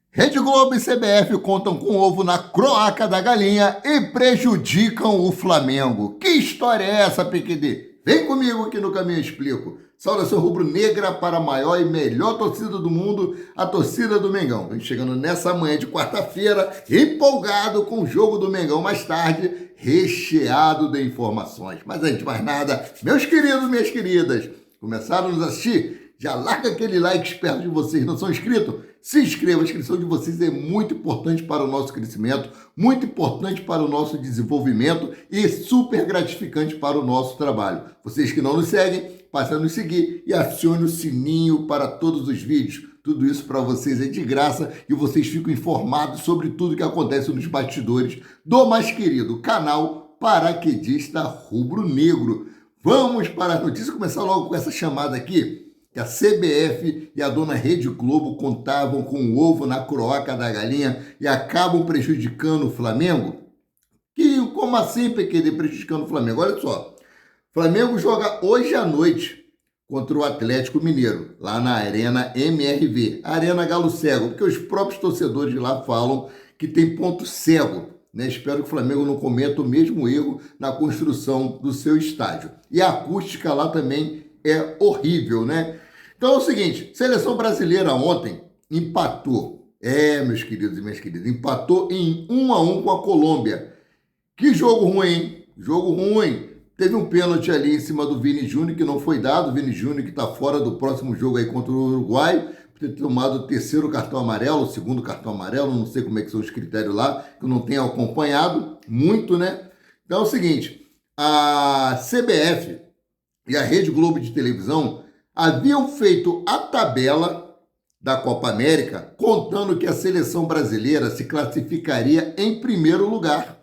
Rede Globo e CBF contam com ovo na croaca da galinha e prejudicam o Flamengo. Que história é essa, PQD? Vem comigo que no caminho eu explico. Saudação rubro-negra para a maior e melhor torcida do mundo, a torcida do Mengão. Vem chegando nessa manhã de quarta-feira, empolgado com o jogo do Mengão mais tarde, recheado de informações. Mas antes de mais nada, meus queridos, minhas queridas, começaram a nos assistir? Já larga aquele like esperto de vocês, não são inscritos? Se inscreva, a inscrição de vocês é muito importante para o nosso crescimento, muito importante para o nosso desenvolvimento e super gratificante para o nosso trabalho. Vocês que não nos seguem, passem a nos seguir e acione o sininho para todos os vídeos. Tudo isso para vocês é de graça e vocês ficam informados sobre tudo que acontece nos bastidores do mais querido canal Paraquedista Rubro Negro. Vamos para as notícias, começar logo com essa chamada aqui. Que a CBF e a dona Rede Globo contavam com o ovo na croaca da galinha e acabam prejudicando o Flamengo? Como assim, PQD, prejudicando o Flamengo? Olha só, o Flamengo joga hoje à noite contra o Atlético Mineiro, lá na Arena MRV, Arena Galo Cego, porque os próprios torcedores de lá falam que tem ponto cego. Espero que o Flamengo não cometa o mesmo erro na construção do seu estádio. E a acústica lá também é horrível, né? Então é o seguinte, seleção brasileira ontem empatou, meus queridos e minhas queridas, empatou em 1-1 com a Colômbia. Que jogo ruim, hein? Jogo ruim. Teve um pênalti ali em cima do Vini Júnior que não foi dado, o Vini Júnior que está fora do próximo jogo aí contra o Uruguai, por ter tomado o terceiro cartão amarelo, o segundo cartão amarelo, não sei como é que são os critérios lá, que eu não tenho acompanhado muito, né? Então é o seguinte, a CBF e a Rede Globo de televisão haviam feito a tabela da Copa América contando que a seleção brasileira se classificaria em primeiro lugar.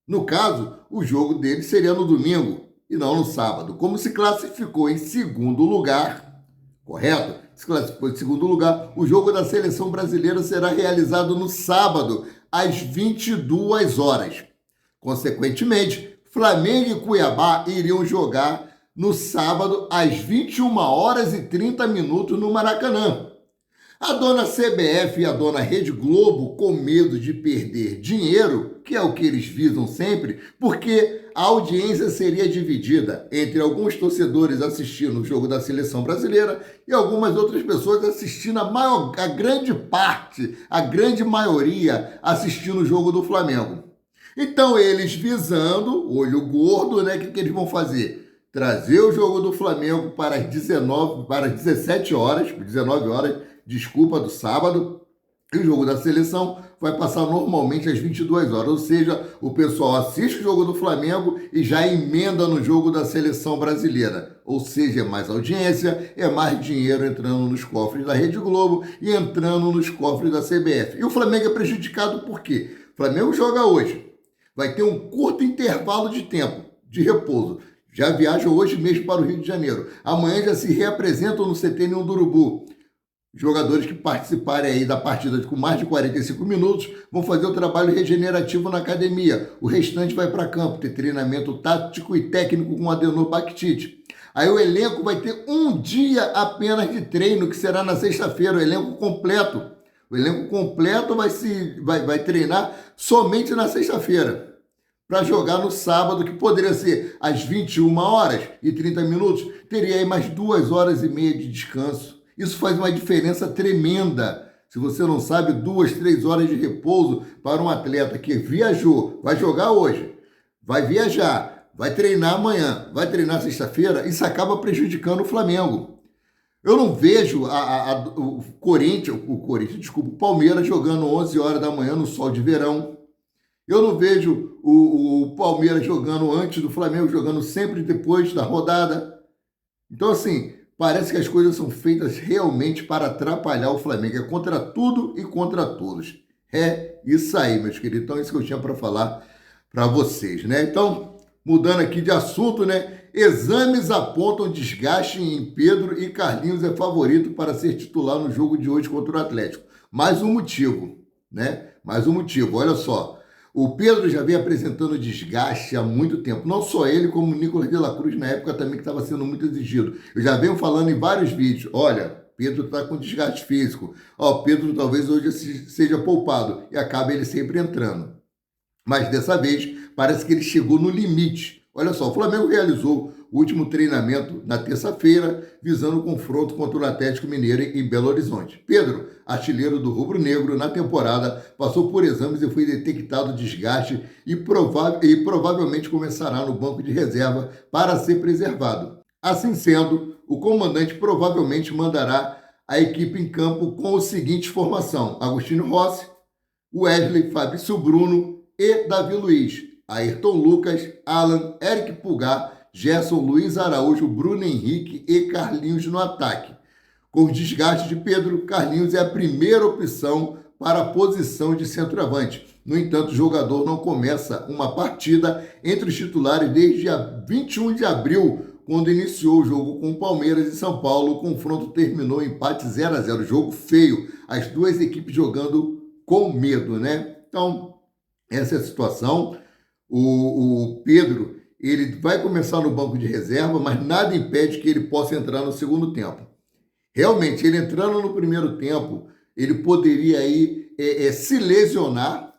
No caso, o jogo dele seria no domingo e não no sábado. Como se classificou em segundo lugar, correto? Se classificou em segundo lugar, o jogo da seleção brasileira será realizado no sábado, às 22 horas. Consequentemente, Flamengo e Cuiabá iriam jogar no sábado, às 21 horas e 30 minutos no Maracanã. A dona CBF e a dona Rede Globo, com medo de perder dinheiro, que é o que eles visam sempre, porque a audiência seria dividida entre alguns torcedores assistindo o jogo da seleção brasileira e algumas outras pessoas assistindo a grande parte, a grande maioria assistindo o jogo do Flamengo. Então eles visando, olho gordo, né, o que eles vão fazer? Trazer o jogo do Flamengo para as 17 horas, 19 horas, desculpa, do sábado, e o jogo da seleção vai passar normalmente às 22 horas, ou seja, o pessoal assiste o jogo do Flamengo e já emenda no jogo da seleção brasileira, ou seja, é mais audiência, é mais dinheiro entrando nos cofres da Rede Globo e entrando nos cofres da CBF. E o Flamengo é prejudicado por quê? O Flamengo joga hoje, vai ter um curto intervalo de tempo, de repouso. Já viajam hoje mesmo para o Rio de Janeiro. Amanhã já se reapresentam no CT Ninho do Urubu. Jogadores que participarem aí da partida com mais de 45 minutos vão fazer o trabalho regenerativo na academia. O restante vai para campo, ter treinamento tático e técnico com Adenor Bactite. Aí o elenco vai ter um dia apenas de treino, que será na sexta-feira, o elenco completo. O elenco completo vai treinar somente na sexta-feira, para jogar no sábado, que poderia ser às 21 horas e 30 minutos, teria aí mais 2 horas e meia de descanso. Isso faz uma diferença tremenda. Se você não sabe, 2, 3 horas de repouso para um atleta que viajou, vai jogar hoje, vai viajar, vai treinar amanhã, vai treinar sexta-feira, isso acaba prejudicando o Flamengo. Eu não vejo o Palmeiras jogando 11 horas da manhã no sol de verão. Eu não vejo o Palmeiras jogando antes do Flamengo, jogando sempre depois da rodada. Então, assim, parece que as coisas são feitas realmente para atrapalhar o Flamengo. É contra tudo e contra todos. É isso aí, meus queridos. Então, é isso que eu tinha para falar para vocês, né? Então, mudando aqui de assunto, né? Exames apontam desgaste em Pedro e Carlinhos é favorito para ser titular no jogo de hoje contra o Atlético. Mais um motivo, né? Mais um motivo. Olha só. O Pedro já vem apresentando desgaste há muito tempo. Não só ele, como o Nicolas de la Cruz, na época também que estava sendo muito exigido. Eu já venho falando em vários vídeos. Olha, Pedro está com desgaste físico. Ó, Pedro talvez hoje seja poupado e acaba ele sempre entrando. Mas dessa vez parece que ele chegou no limite. Olha só, o Flamengo realizou o último treinamento na terça-feira, visando o confronto contra o Atlético Mineiro em Belo Horizonte. Pedro, artilheiro do rubro-negro na temporada, passou por exames e foi detectado desgaste e provavelmente começará no banco de reserva para ser preservado. Assim sendo, o comandante provavelmente mandará a equipe em campo com a seguinte formação: Agostinho Rossi, Wesley, Fabrício Bruno e Davi Luiz, Ayrton Lucas, Alan, Eric Pulgar, Gerson, Luiz Araújo, Bruno Henrique e Carlinhos no ataque. Com os desgastes de Pedro, Carlinhos é a primeira opção para a posição de centroavante. No entanto, o jogador não começa uma partida entre os titulares desde 21 de abril, quando iniciou o jogo com Palmeiras e São Paulo. O confronto terminou em empate 0-0, jogo feio, as duas equipes jogando com medo, né? Então, essa é a situação. O Pedro, ele vai começar no banco de reserva, mas nada impede que ele possa entrar no segundo tempo. Realmente, ele entrando no primeiro tempo, ele poderia aí se lesionar,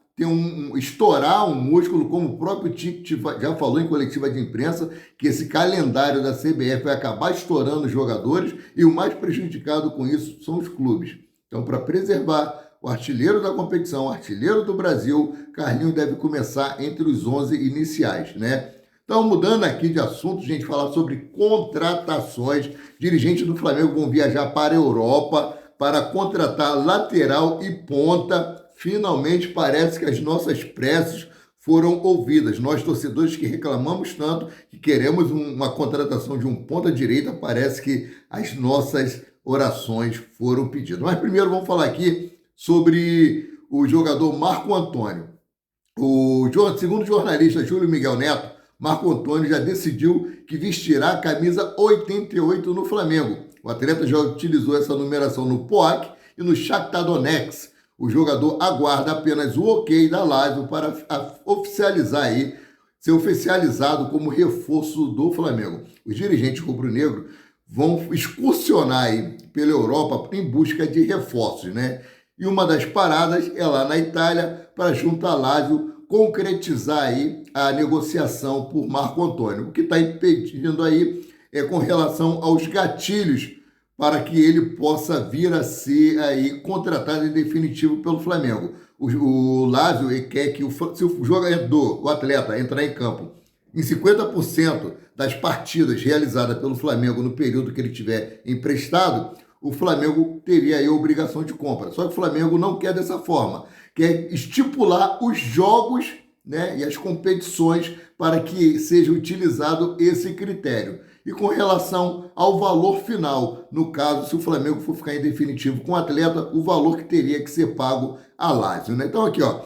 estourar um músculo, como o próprio Tite já falou em coletiva de imprensa, que esse calendário da CBF vai acabar estourando os jogadores e o mais prejudicado com isso são os clubes. Então, para preservar o artilheiro da competição, o artilheiro do Brasil, Carlinhos deve começar entre os 11 iniciais, né? Então, mudando aqui de assunto, gente, falar sobre contratações. Dirigentes do Flamengo vão viajar para a Europa para contratar lateral e ponta. Finalmente, parece que as nossas preces foram ouvidas. Nós, torcedores que reclamamos tanto, que queremos uma contratação de um ponta-direita, parece que as nossas orações foram pedidas. Mas primeiro vamos falar aqui sobre o jogador Marco Antônio. Segundo o jornalista Júlio Miguel Neto, Marco Antônio já decidiu que vestirá a camisa 88 no Flamengo. O atleta já utilizou essa numeração no POAC e no Shakhtar Donetsk. O jogador aguarda apenas o ok da Lazio para ser oficializado como reforço do Flamengo. Os dirigentes rubro-negros vão excursionar aí pela Europa em busca de reforços, né? E uma das paradas é lá na Itália, para junto à Lazio concretizar aí a negociação por Marco Antônio. O que está impedindo aí é com relação aos gatilhos para que ele possa vir a ser aí contratado em definitivo pelo Flamengo. O Lazio quer que se o jogador, o atleta, entrar em campo em 50% das partidas realizadas pelo Flamengo no período que ele tiver emprestado, o Flamengo teria aí a obrigação de compra. Só que o Flamengo não quer dessa forma. Quer estipular os jogos, né, e as competições para que seja utilizado esse critério. E com relação ao valor final, no caso, se o Flamengo for ficar em definitivo com o atleta, o valor que teria que ser pago a Lazio, né? Então aqui, ó,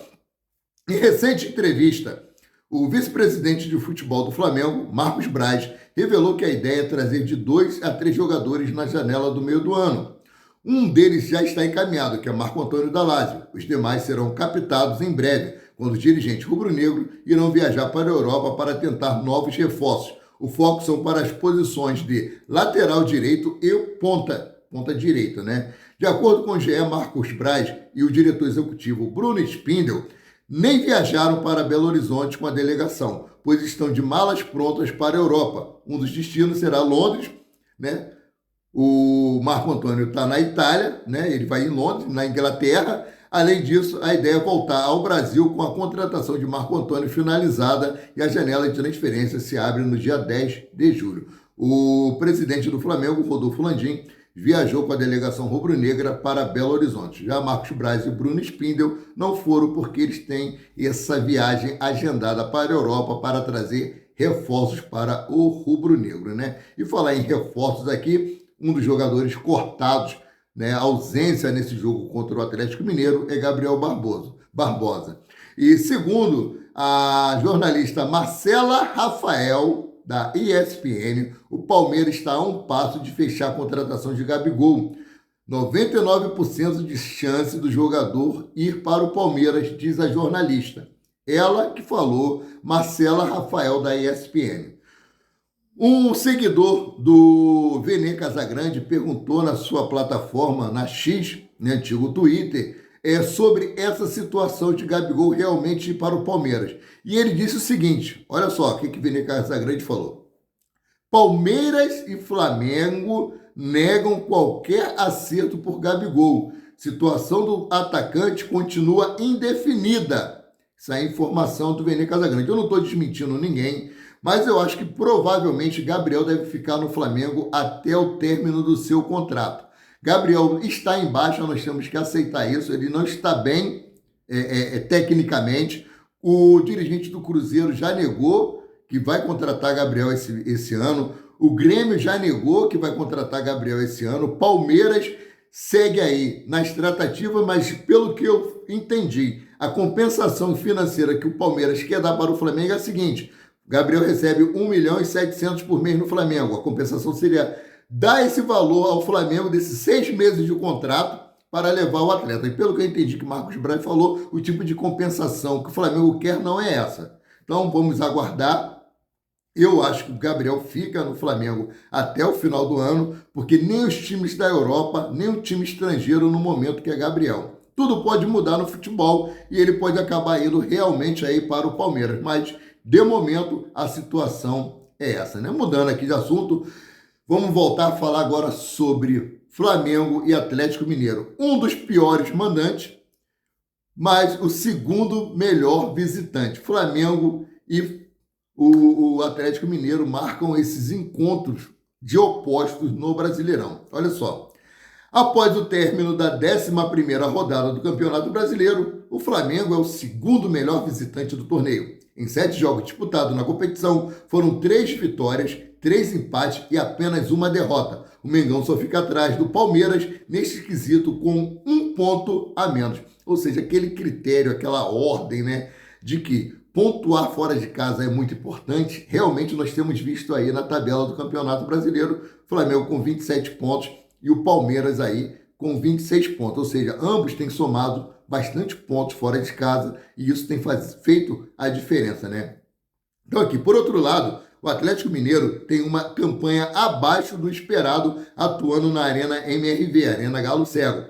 em recente entrevista, o vice-presidente de futebol do Flamengo, Marcos Braz, revelou que a ideia é trazer de 2 a 3 jogadores na janela do meio do ano. Um deles já está encaminhado, que é Marco Antônio da Lazio. Os demais serão captados em breve, quando os dirigentes rubro-negros irão viajar para a Europa para tentar novos reforços. O foco são para as posições de lateral direito e ponta direita, né? De acordo com o GE, Marcos Braz e o diretor executivo Bruno Spindel nem viajaram para Belo Horizonte com a delegação, pois estão de malas prontas para a Europa. Um dos destinos será Londres, né? O Marco Antônio está na Itália, né? Ele vai em Londres, na Inglaterra. Além disso, a ideia é voltar ao Brasil com a contratação de Marco Antônio finalizada e a janela de transferência se abre no dia 10 de julho. O presidente do Flamengo, Rodolfo Landim, viajou com a delegação rubro-negra para Belo Horizonte. Já Marcos Braz e Bruno Spindel não foram porque eles têm essa viagem agendada para a Europa para trazer reforços para o rubro-negro, né? E falar em reforços aqui, um dos jogadores cortados, né, a ausência nesse jogo contra o Atlético Mineiro é Gabriel Barbosa. E segundo a jornalista Marcela Rafael, da ESPN, o Palmeiras está a um passo de fechar a contratação de Gabigol. 99% de chance do jogador ir para o Palmeiras, diz a jornalista. Ela que falou, Marcela Rafael, da ESPN. Um seguidor do Vene Casagrande perguntou na sua plataforma, na X, né, antigo Twitter, sobre essa situação de Gabigol realmente ir para o Palmeiras. E ele disse o seguinte, olha só o que Vene Casagrande falou. Palmeiras e Flamengo negam qualquer acerto por Gabigol. Situação do atacante continua indefinida. Essa é a informação do Vene Casagrande. Eu não estou desmentindo ninguém, mas eu acho que provavelmente Gabriel deve ficar no Flamengo até o término do seu contrato. Gabriel está em baixa, nós temos que aceitar isso, ele não está bem tecnicamente. O dirigente do Cruzeiro já negou que vai contratar Gabriel esse ano. O Grêmio já negou que vai contratar Gabriel esse ano. O Palmeiras segue aí nas tratativas, mas pelo que eu entendi, a compensação financeira que o Palmeiras quer dar para o Flamengo é a seguinte: Gabriel recebe 1.700.000 por mês no Flamengo. A compensação seria dar esse valor ao Flamengo desses 6 meses de contrato para levar o atleta. E pelo que eu entendi que Marcos Braz falou, o tipo de compensação que o Flamengo quer não é essa. Então vamos aguardar. Eu acho que o Gabriel fica no Flamengo até o final do ano, porque nem os times da Europa, nem o time estrangeiro no momento que é Gabriel. Tudo pode mudar no futebol e ele pode acabar indo realmente aí para o Palmeiras. Mas, de momento, a situação é essa, né? Mudando aqui de assunto, vamos voltar a falar agora sobre Flamengo e Atlético Mineiro. Um dos piores mandantes, mas o segundo melhor visitante. Flamengo e o Atlético Mineiro marcam esses encontros de opostos no Brasileirão. Olha só. Após o término da 11ª rodada do Campeonato Brasileiro, o Flamengo é o segundo melhor visitante do torneio. Em 7 jogos disputados na competição, foram 3 vitórias, 3 empates e apenas uma derrota. O Mengão só fica atrás do Palmeiras neste quesito com 1 ponto a menos. Ou seja, aquele critério, aquela ordem, né, de que pontuar fora de casa é muito importante. Realmente nós temos visto aí na tabela do Campeonato Brasileiro, Flamengo com 27 pontos e o Palmeiras aí com 26 pontos. Ou seja, ambos têm somado bastante pontos fora de casa e isso tem feito a diferença, né? Então aqui, por outro lado, o Atlético Mineiro tem uma campanha abaixo do esperado atuando na Arena MRV, Arena Galo Cego.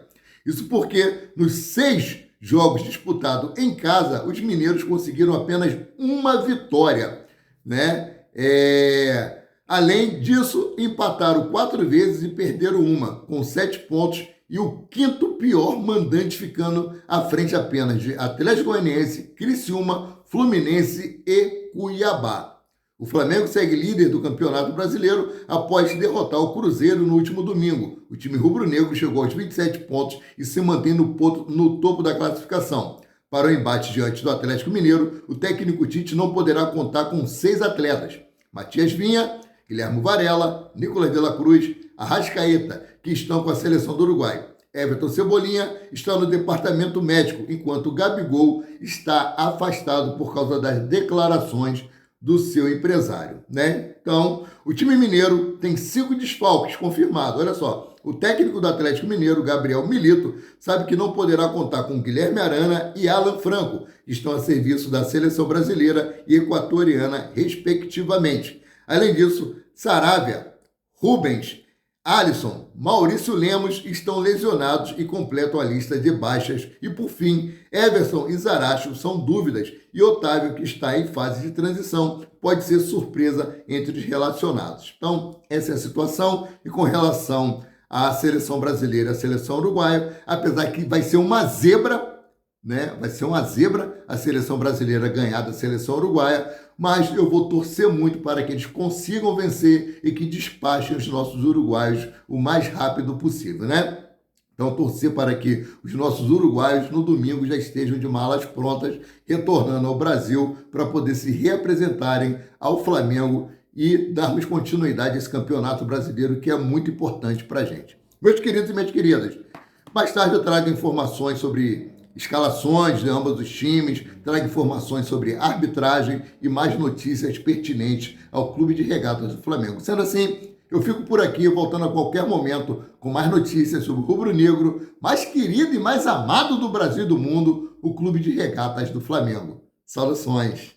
Isso porque nos 6 jogos disputados em casa, os mineiros conseguiram apenas uma vitória, né? Além disso, empataram 4 vezes e perderam uma, com 7 pontos, e o quinto pior mandante ficando à frente apenas de Atlético Goianiense, Criciúma, Fluminense e Cuiabá. O Flamengo segue líder do Campeonato Brasileiro após derrotar o Cruzeiro no último domingo. O time rubro-negro chegou aos 27 pontos e se mantém no topo da classificação. Para o embate diante do Atlético Mineiro, o técnico Tite não poderá contar com 6 atletas: Matias Vinha, Guilherme Varela, Nicolas de la Cruz, Arrascaeta, que estão com a seleção do Uruguai. Everton Cebolinha está no departamento médico, enquanto Gabigol está afastado por causa das declarações do seu empresário, né? Então, o time mineiro tem 5 desfalques confirmados. Olha só, o técnico do Atlético Mineiro, Gabriel Milito, sabe que não poderá contar com Guilherme Arana e Alan Franco, que estão a serviço da seleção brasileira e equatoriana, respectivamente. Além disso, Saravia, Rubens, Alisson, Maurício Lemos estão lesionados e completam a lista de baixas. E, por fim, Everson e Zaracho são dúvidas e Otávio, que está em fase de transição, pode ser surpresa entre os relacionados. Então, essa é a situação. E com relação à seleção brasileira e à seleção uruguaia, apesar que vai ser uma zebra, né? Vai ser uma zebra a seleção brasileira ganhar da seleção uruguaia, mas eu vou torcer muito para que eles consigam vencer e que despachem os nossos uruguaios o mais rápido possível, né? Então, torcer para que os nossos uruguaios no domingo já estejam de malas prontas, retornando ao Brasil para poder se reapresentarem ao Flamengo e darmos continuidade a esse campeonato brasileiro que é muito importante para a gente. Meus queridos e minhas queridas, mais tarde eu trago informações sobre escalações de ambos os times, trago informações sobre arbitragem e mais notícias pertinentes ao Clube de Regatas do Flamengo. Sendo assim, eu fico por aqui, voltando a qualquer momento com mais notícias sobre o rubro-negro, mais querido e mais amado do Brasil e do mundo, o Clube de Regatas do Flamengo. Saudações!